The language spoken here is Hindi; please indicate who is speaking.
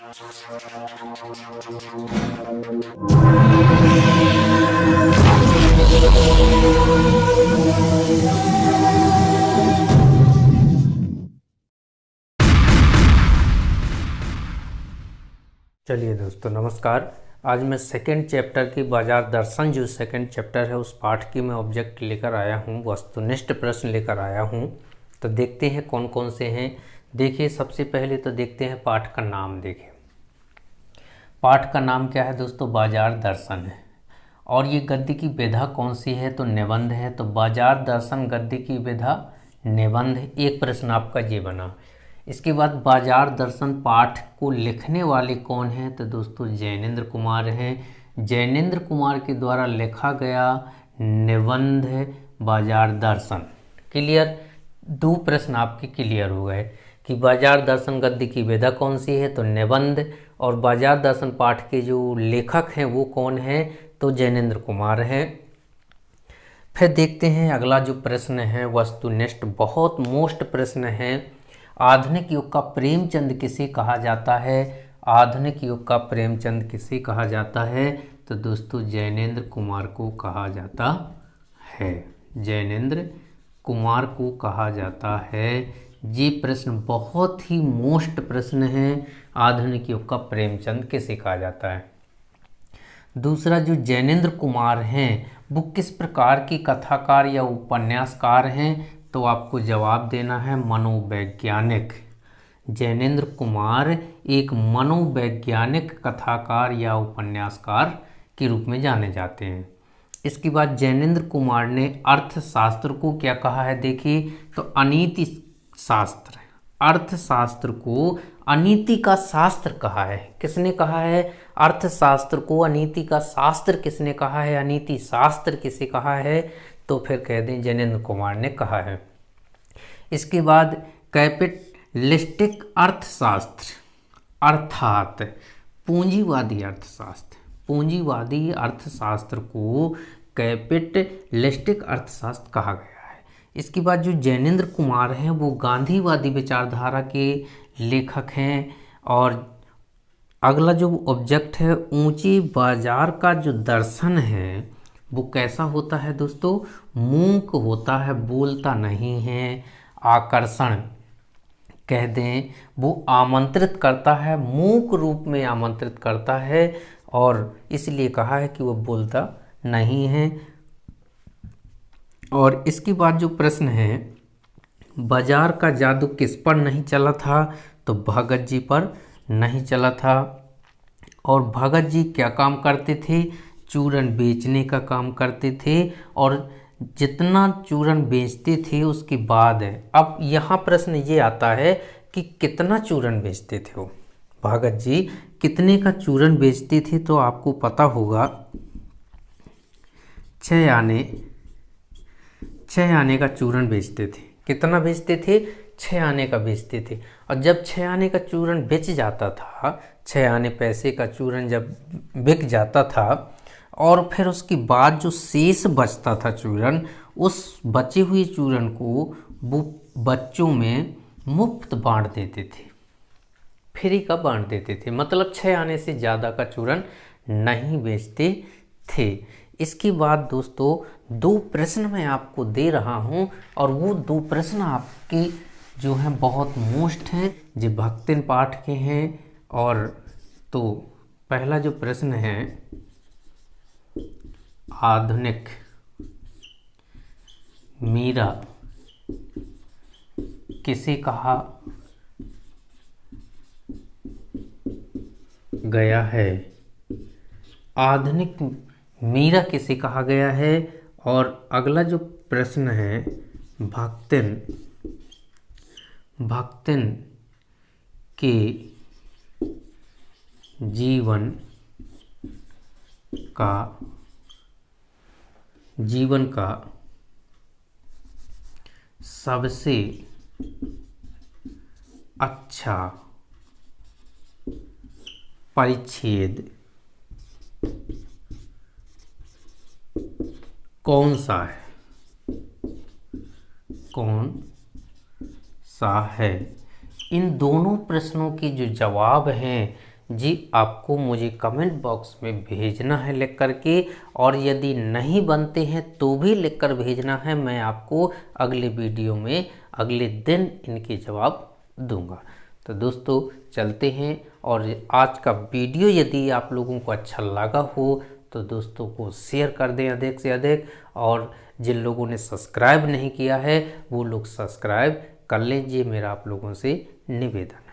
Speaker 1: चलिए दोस्तों नमस्कार। आज मैं सेकंड चैप्टर की बाजार दर्शन जो सेकंड चैप्टर है उस पाठ की मैं ऑब्जेक्ट लेकर आया हूँ, वस्तुनिष्ठ प्रश्न लेकर आया हूँ। तो देखते हैं कौन कौन से हैं। देखिए सबसे पहले तो देखते हैं पाठ का नाम। देखिए पाठ का नाम क्या है दोस्तों, बाजार दर्शन है। और ये गद्य की विधा कौन सी है, तो निबंध है। तो बाजार दर्शन गद्य की विधा निबंध। एक प्रश्न आपका ये बना। इसके बाद बाजार दर्शन पाठ को लिखने वाले कौन हैं, तो दोस्तों जैनेन्द्र कुमार हैं। जैनेन्द्र कुमार के द्वारा लिखा गया निबंध है बाजार दर्शन। क्लियर, दो प्रश्न आपके क्लियर हो गए कि बाजार दर्शन गद्य की विधा कौन सी है, तो निबंध। और बाजार दर्शन पाठ के जो लेखक हैं वो कौन है, तो जैनेन्द्र कुमार हैं। फिर देखते हैं अगला जो प्रश्न है वस्तुनिष्ठ, बहुत मोस्ट प्रश्न है। आधुनिक युग का प्रेमचंद किसे कहा जाता है, आधुनिक युग का प्रेमचंद किसे कहा जाता है, तो दोस्तों जैनेन्द्र कुमार को कहा जाता है। जैनेन्द्र कुमार को कहा जाता है। ये प्रश्न बहुत ही मोस्ट प्रश्न है, आधुनिक युग का प्रेमचंद किसे कहा जाता है। दूसरा जो जैनेन्द्र कुमार हैं वो किस प्रकार के कथाकार या उपन्यासकार हैं, तो आपको जवाब देना है मनोवैज्ञानिक। जैनेन्द्र कुमार एक मनोवैज्ञानिक कथाकार या उपन्यासकार के रूप में जाने जाते हैं। इसके बाद जैनेन्द्र कुमार ने अर्थशास्त्र को क्या कहा है, देखिए तो अनीति शास्त्र। अर्थशास्त्र को अनीति का शास्त्र कहा है। किसने कहा है, अर्थशास्त्र को अनीति का शास्त्र किसने कहा है, अनीति शास्त्र किसे कहा है, तो फिर कह दें जैनेन्द्र कुमार ने कहा है। इसके बाद कैपिटलिस्टिक अर्थशास्त्र अर्थात पूंजीवादी अर्थशास्त्र, पूंजीवादी अर्थशास्त्र को कैपिटलिस्टिक अर्थशास्त्र कहा गया है। इसके बाद जो जैनेन्द्र कुमार हैं वो गांधीवादी विचारधारा के लेखक हैं। और अगला जो ऑब्जेक्ट है ऊंचे बाजार का जो दर्शन है वो कैसा होता है दोस्तों, मूक होता है, बोलता नहीं है। आकर्षण कह दें, वो आमंत्रित करता है, मूक रूप में आमंत्रित करता है और इसलिए कहा है कि वो बोलता नहीं है। और इसके बाद जो प्रश्न है बाजार का जादू किस पर नहीं चला था, तो भगत जी पर नहीं चला था। और भगत जी क्या काम करते थे, चूरन बेचने का काम करते थे। और जितना चूरन बेचते थे उसके बाद है, अब यहाँ प्रश्न ये आता है कि कितना चूरन बेचते थे वो, भगत जी कितने का चूरन बेचते थे, तो आपको पता होगा 6 आने का चूरन बेचते थे। कितना बेचते थे, 6 आने का बेचते थे। और जब 6 आने का चूरन बेच जाता था, 6 आने पैसे का चूरन जब बिक जाता था और फिर उसके बाद जो शेष बचता था चूरन, उस बचे हुए चूरन को वो बच्चों में मुफ्त बांट देते थे, फ्री का बांट देते थे। मतलब 6 आने से ज़्यादा का चूरन नहीं बेचते थे। इसके बाद दोस्तों 2 प्रश्न मैं आपको दे रहा हूं और वो 2 प्रश्न आपके जो हैं बहुत मोस्ट हैं, जो भक्तिन पाठ के हैं। और तो पहला जो प्रश्न है आधुनिक मीरा किसे कहा गया है, आधुनिक मीरा किसे कहा गया है। और अगला जो प्रश्न है भक्तिन, भक्तिन के जीवन का सबसे अच्छा परिच्छेद कौन सा है, कौन सा है। इन दोनों प्रश्नों के जो जवाब हैं जी आपको मुझे कमेंट बॉक्स में भेजना है लिख करके, और यदि नहीं बनते हैं तो भी लिख कर भेजना है। मैं आपको अगले वीडियो में अगले दिन इनके जवाब दूंगा। तो दोस्तों चलते हैं, और आज का वीडियो यदि आप लोगों को अच्छा लगा हो तो दोस्तों को शेयर कर दें अधिक से अधिक, और जिन लोगों ने सब्सक्राइब नहीं किया है वो लोग सब्सक्राइब कर लें। ये मेरा आप लोगों से निवेदन है।